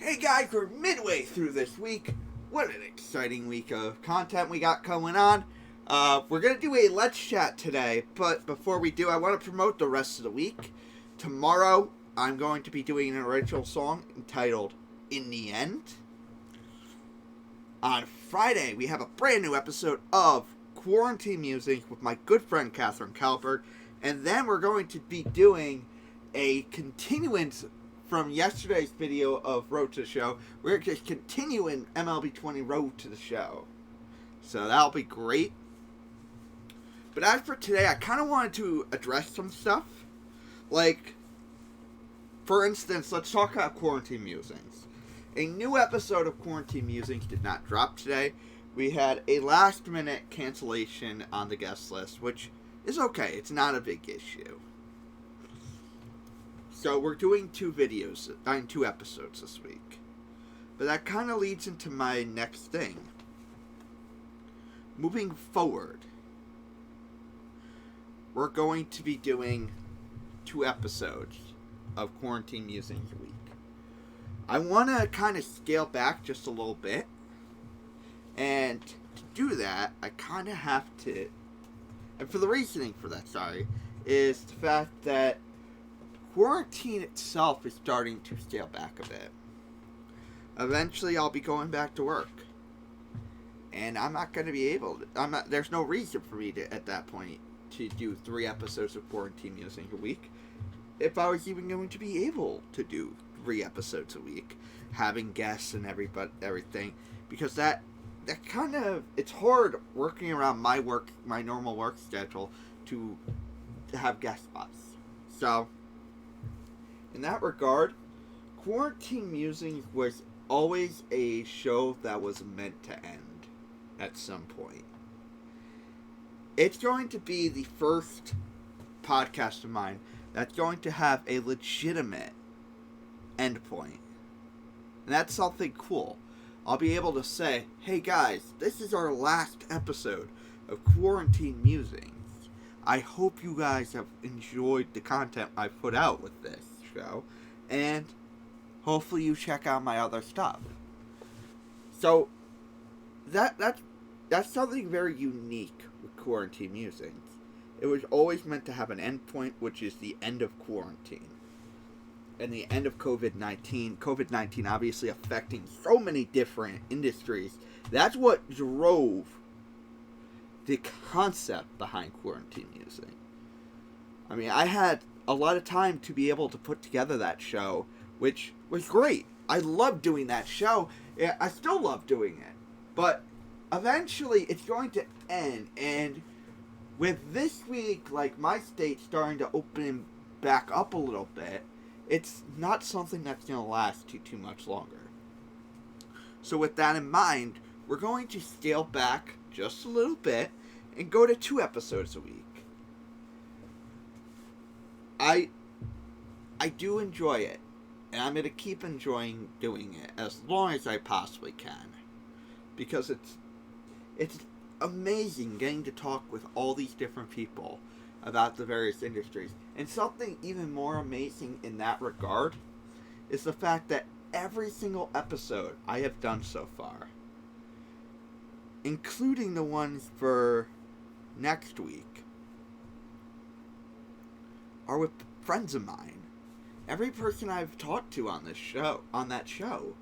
Hey guys, we're midway through this week. What an exciting week of content we got going on. We're going to do a Let's Chat today, but before we do, I want to promote the rest of the week. Tomorrow, I'm going to be doing an original song entitled In the End. On Friday, we have a brand new episode of Quarantine Musings with my good friend Catherine Calvert, and then we're going to be doing a continuance from yesterday's video of Road to the Show. We're just continuing MLB 20 Road to the Show. So that'll be great. But as for today, I kind of wanted to address some stuff. Like, for instance, let's talk about Quarantine Musings. A new episode of Quarantine Musings did not drop today. We had a last-minute cancellation on the guest list, which is okay. It's not a big issue. So we're doing two episodes this week. But that kind of leads into my next thing. Moving forward, we're going to be doing 2 episodes of Quarantine Musings a week. I want to kind of scale back just a little bit. And to do that, I kind of have to... And for the reasoning for that, is the fact that quarantine itself is starting to scale back a bit. Eventually, I'll be going back to work. And I'm not going to be able to... There's no reason for me to, at that point, to do 3 episodes of Quarantine Musings a week. If I was even going to be able to do 3 episodes a week, having guests and everything. Because that kind of... It's hard working around my normal work schedule to have guest spots. So... in that regard, Quarantine Musings was always a show that was meant to end at some point. It's going to be the first podcast of mine that's going to have a legitimate endpoint. And that's something cool. I'll be able to say, hey guys, this is our last episode of Quarantine Musings. I hope you guys have enjoyed the content I put out with this show, and hopefully you check out my other stuff. So that's something very unique with Quarantine Musings. It was always meant to have an endpoint, which is the end of quarantine and the end of COVID-19. COVID-19 obviously affecting so many different industries. That's what drove the concept behind Quarantine Musings. I mean, I had a lot of time to be able to put together that show, which was great. I loved doing that show. I still love doing it. But eventually it's going to end. And with this week, like, my state starting to open back up a little bit, it's not something that's going to last too much longer. So with that in mind, we're going to scale back just a little bit and go to 2 episodes a week. I do enjoy it, and I'm going to keep enjoying doing it as long as I possibly can, because it's amazing getting to talk with all these different people about the various industries. And something even more amazing in that regard is the fact that every single episode I have done so far, including the ones for next week, are with friends of mine. Every person I've talked to on that show,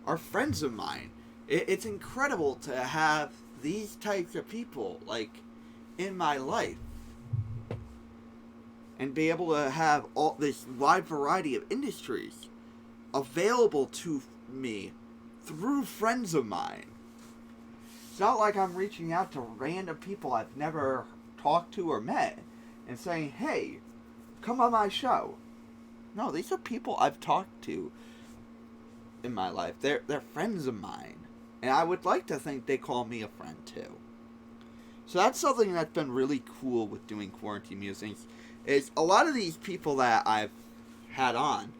are friends of mine. It's incredible to have these types of people, like, in my life, and be able to have all this wide variety of industries available to me through friends of mine. It's not like I'm reaching out to random people I've never talked to or met and saying, hey, come on my show. No, these are people I've talked to in my life. They're friends of mine. And I would like to think they call me a friend too. So that's something that's been really cool with doing Quarantine Musings. Is a lot of these people that I've had on,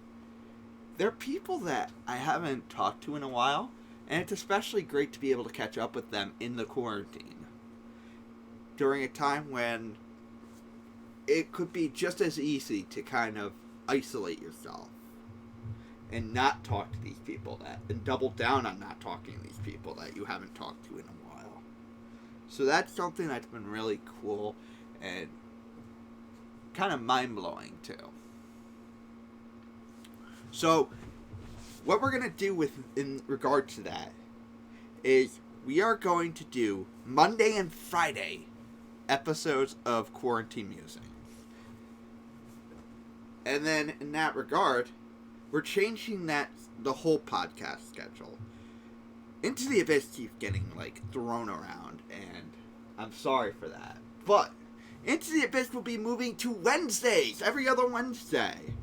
they're people that I haven't talked to in a while. And it's especially great to be able to catch up with them in the quarantine. During a time when it could be just as easy to kind of isolate yourself and not talk to these people and double down on not talking to these people that you haven't talked to in a while. So that's something that's been really cool and kind of mind-blowing too. So what we're going to do in regard to that is we are going to do Monday and Friday episodes of Quarantine Musings. And then in that regard, we're changing the whole podcast schedule. Into the Abyss keeps getting thrown around, and I'm sorry for that. But Into the Abyss will be moving to Wednesdays, every other Wednesday.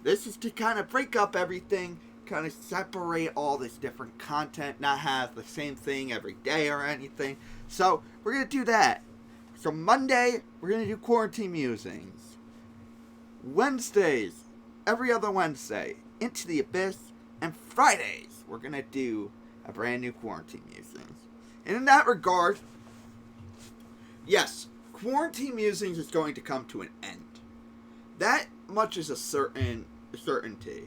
This is to kind of break up everything, kind of separate all this different content, not have the same thing every day or anything. So we're going to do that. So Monday, we're going to do Quarantine Musings. Wednesdays, every other Wednesday, Into the Abyss. And Fridays, we're going to do a brand new Quarantine Musings. And in that regard, yes, Quarantine Musings is going to come to an end. That much is a certainty.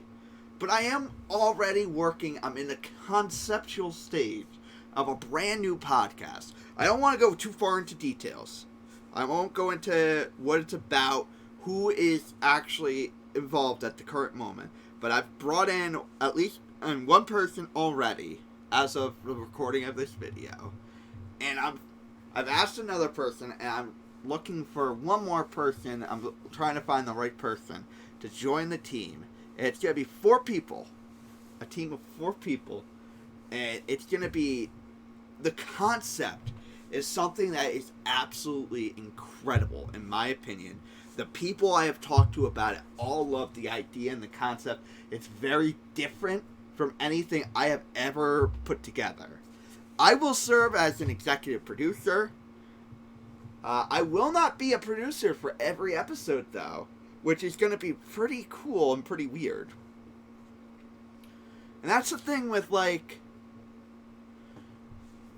But I am already working, I'm in the conceptual stage of a brand new podcast. I don't want to go too far into details. I won't go into what it's about, who is actually involved at the current moment. But I've brought in at least one person already as of the recording of this video. And I've asked another person, and I'm looking for one more person. I'm trying to find the right person to join the team. And it's going to be 4 people. A team of 4 people. And it's going to be... The concept is something that is absolutely incredible, in my opinion. The people I have talked to about it all love the idea and the concept. It's very different from anything I have ever put together. I will serve as an executive producer. I will not be a producer for every episode, though, which is going to be pretty cool and pretty weird. And that's the thing with,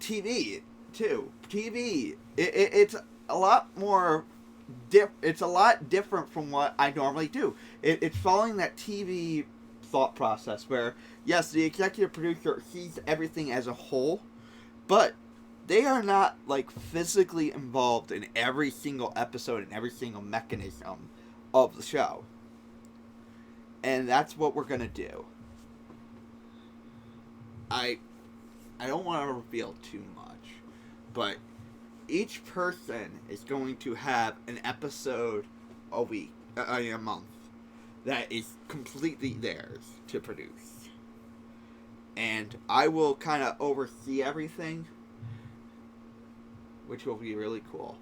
TV, too. TV, it's a lot more... it's a lot different from what I normally do. It's following that TV thought process where, yes, the executive producer sees everything as a whole, but they are not, physically involved in every single episode and every single mechanism of the show. And that's what we're going to do. I don't want to reveal too much, but each person is going to have an episode a week, a month, that is completely theirs to produce. And I will kind of oversee everything, which will be really cool.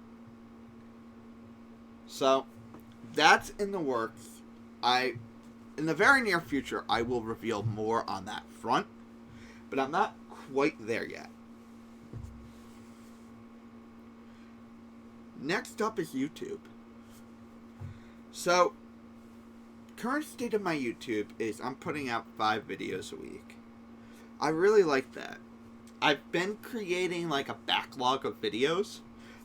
So, that's in the works. In the very near future, I will reveal more on that front, but I'm not quite there yet. Next up is YouTube. So, current state of my YouTube is I'm putting out 5 videos a week. I really like that. I've been creating a backlog of videos.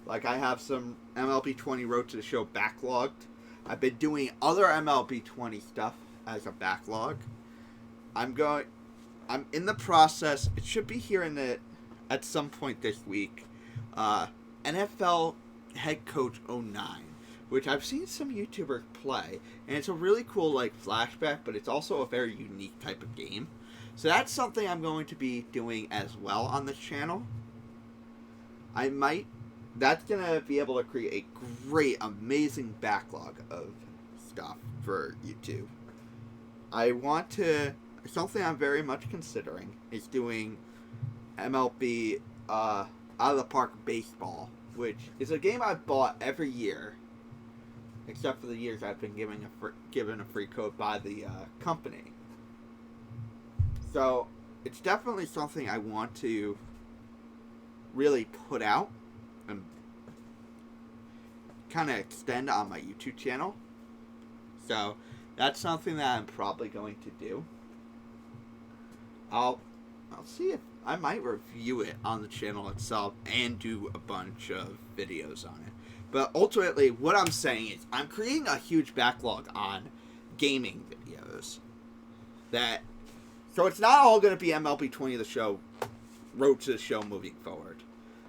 I have some MLB 20 Road to the Show backlogged. I've been doing other MLB 20 stuff as a backlog. I'm in the process. It should be here at some point this week. NFL Head Coach 09, which I've seen some YouTubers play, and it's a really cool flashback, but it's also a very unique type of game. So that's something I'm going to be doing as well on this channel. That's going to be able to create a great, amazing backlog of stuff for YouTube. Something I'm very much considering is doing MLB Out of the Park Baseball, which is a game I've bought every year, except for the years I've been given a free code by the company. So, it's definitely something I want to really put out and kind of extend on my YouTube channel. So, that's something that I'm probably going to do. I'll see if I might review it on the channel itself and do a bunch of videos on it. But ultimately, what I'm saying is I'm creating a huge backlog on gaming videos. So it's not all going to be MLB 20 the show, road to the show moving forward.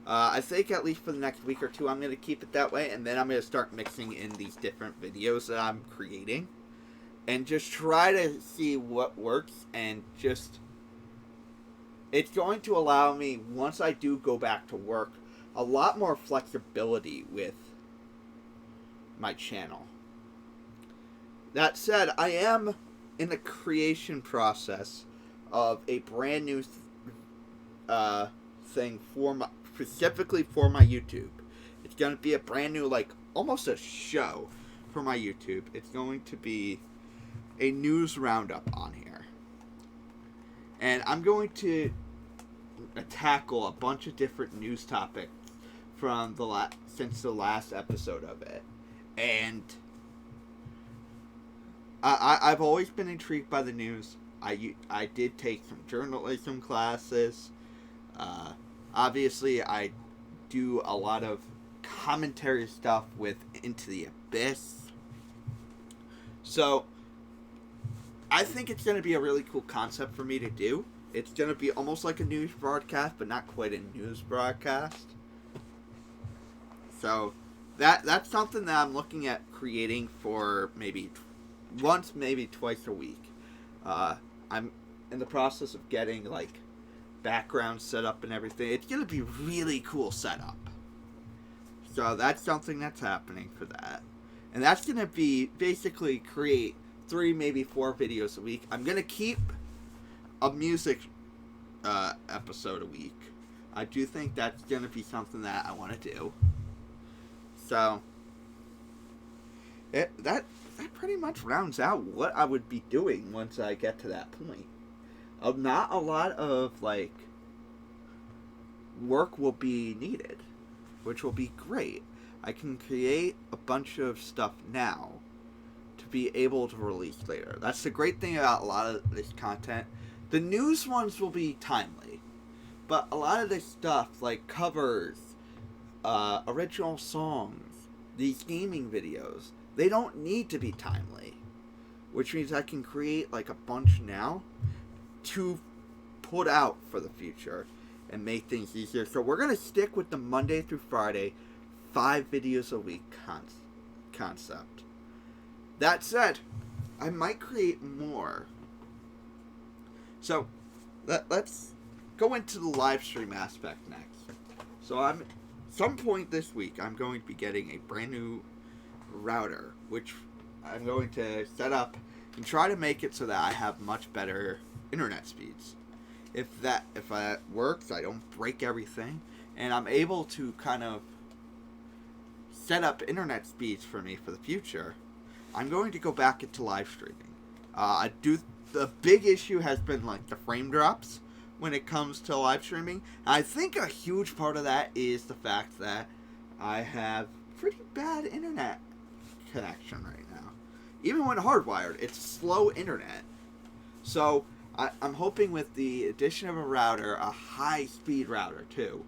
I think at least for the next week or two, I'm going to keep it that way, and then I'm going to start mixing in these different videos that I'm creating, and just try to see what works, and just, it's going to allow me, once I do go back to work, a lot more flexibility with my channel. That said, I am in the creation process of a brand new thing specifically for my YouTube. It's going to be a brand new, like, almost a show for my YouTube. It's going to be a news roundup on here. And I'm going to tackle a bunch of different news topics from since the last episode of it. And I've always been intrigued by the news. I did take some journalism classes. Obviously, I do a lot of commentary stuff with Into the Abyss. So, I think it's going to be a really cool concept for me to do. It's going to be almost like a news broadcast, but not quite a news broadcast. So, that's something that I'm looking at creating for maybe once, maybe twice a week. I'm in the process of getting, like, background set up and everything. It's going to be really cool setup. So that's something that's happening for that. And that's going to be basically create 3, maybe 4 videos a week. I'm going to keep a music episode a week. I do think that's going to be something that I want to do. So that pretty much rounds out what I would be doing once I get to that point. Not a lot of, like, work will be needed, which will be great. I can create a bunch of stuff now to be able to release later. That's the great thing about a lot of this content. The news ones will be timely, but a lot of this stuff, like covers, original songs, these gaming videos, they don't need to be timely, which means I can create, like, a bunch now to put out for the future and make things easier. So we're going to stick with the Monday through Friday 5 videos a week concept. That said, I might create more. So let's go into the live stream aspect next. So some point this week I'm going to be getting a brand new router, which I'm going to set up and try to make it so that I have much better internet speeds. If that works, I don't break everything, and I'm able to kind of set up internet speeds for me for the future, I'm going to go back into live streaming. The big issue has been, like, the frame drops when it comes to live streaming. I think a huge part of that is the fact that I have pretty bad internet connection right now. Even when hardwired, it's slow internet. So I'm hoping with the addition of a router, a high-speed router too,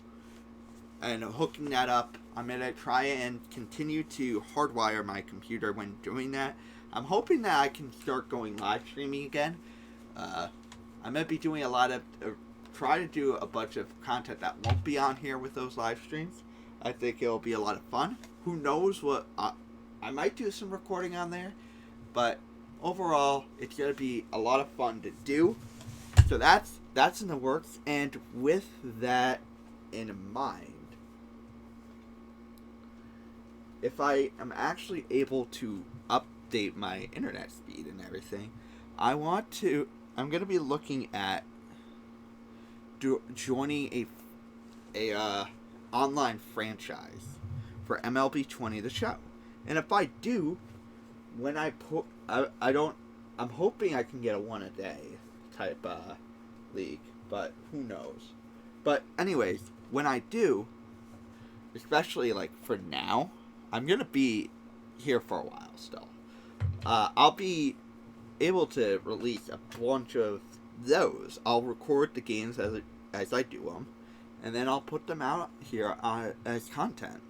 and hooking that up, I'm going to try and continue to hardwire my computer when doing that. I'm hoping that I can start going live streaming again. I might be doing try to do a bunch of content that won't be on here with those live streams. I think it'll be a lot of fun. Who knows what, I might do some recording on there, but overall, it's going to be a lot of fun to do. So that's in the works, and with that in mind, if I am actually able to update my internet speed and everything, I'm going to be looking at joining a online franchise for MLB 20 the show. And if I do, when I'm hoping I can get a 1 a day type league, but who knows. But anyways, when I do, especially, like, for now, I'm going to be here for a while still. I'll be able to release a bunch of those. I'll record the games as I do them, and then I'll put them out here as content.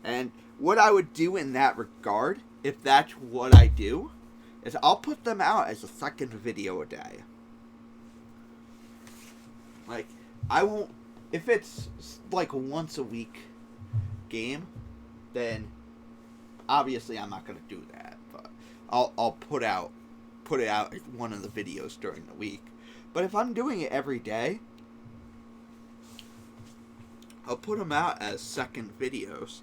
And what I would do in that regard, if that's what I do, is I'll put them out as a second video a day. Like, I won't, if it's like a once a week game, then obviously I'm not going to do that, but I'll put it out as one of the videos during the week. But if I'm doing it every day, I'll put them out as second videos.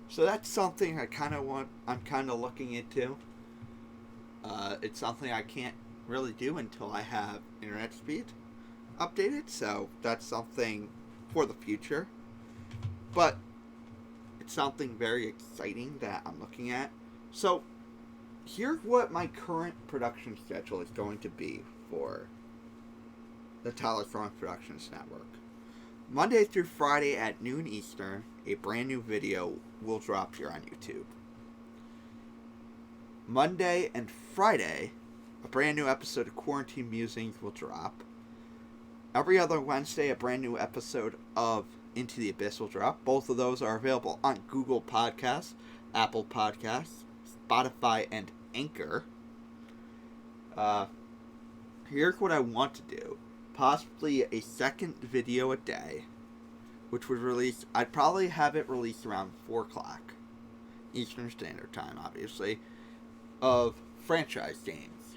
So that's something I'm kind of looking into. It's something I can't really do until I have internet speed updated, so that's something for the future. But it's something very exciting that I'm looking at. So here's what my current production schedule is going to be for the Tyler Throwing Productions Network. Monday through Friday at noon Eastern, a brand new video will drop here on YouTube. Monday and Friday, a brand new episode of Quarantine Musings will drop. Every other Wednesday, a brand new episode of Into the Abyss will drop. Both of those are available on Google Podcasts, Apple Podcasts, Spotify, and Anchor. Here's what I want to do. Possibly a second video a day, which would release, I'd probably have it released around 4 o'clock Eastern Standard Time, obviously, of franchise games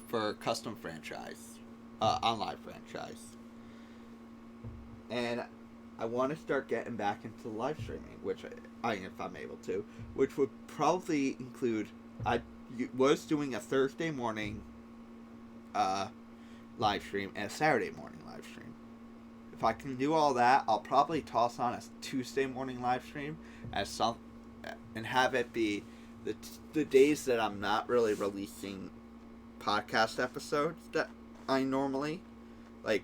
for custom franchise, online franchise. And I want to start getting back into live streaming, which I if I'm able to, which would probably include, I was doing a Thursday morning live stream and a Saturday morning live stream. If I can do all that, I'll probably toss on a Tuesday morning live stream and have it be the days that I'm not really releasing podcast episodes that I normally, like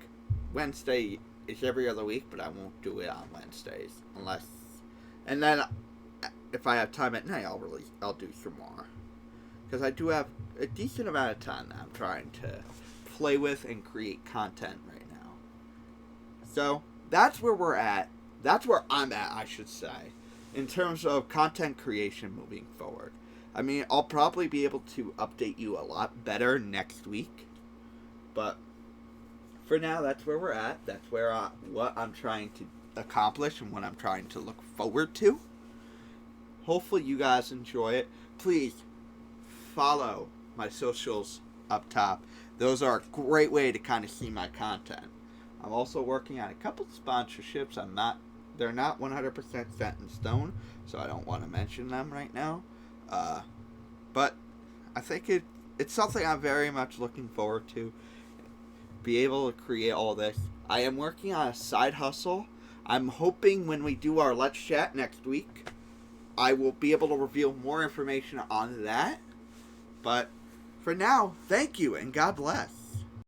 Wednesday is every other week, but I won't do it on Wednesdays unless, and then if I have time at night, I'll do some more, because I do have a decent amount of time that I'm trying to play with and create content right now. So that's where we're at. That's where I'm at, I should say, in terms of content creation moving forward. I mean, I'll probably be able to update you a lot better next week, but for now, that's where we're at. That's where what I'm trying to accomplish and what I'm trying to look forward to. Hopefully you guys enjoy it. Please follow my socials up top. Those are a great way to kind of see my content. I'm also working on a couple sponsorships. They're not 100% set in stone, so I don't want to mention them right now. But I think it's something I'm very much looking forward to. Be able to create all this. I am working on a side hustle. I'm hoping when we do our Let's Chat next week, I will be able to reveal more information on that. But for now, thank you and God bless.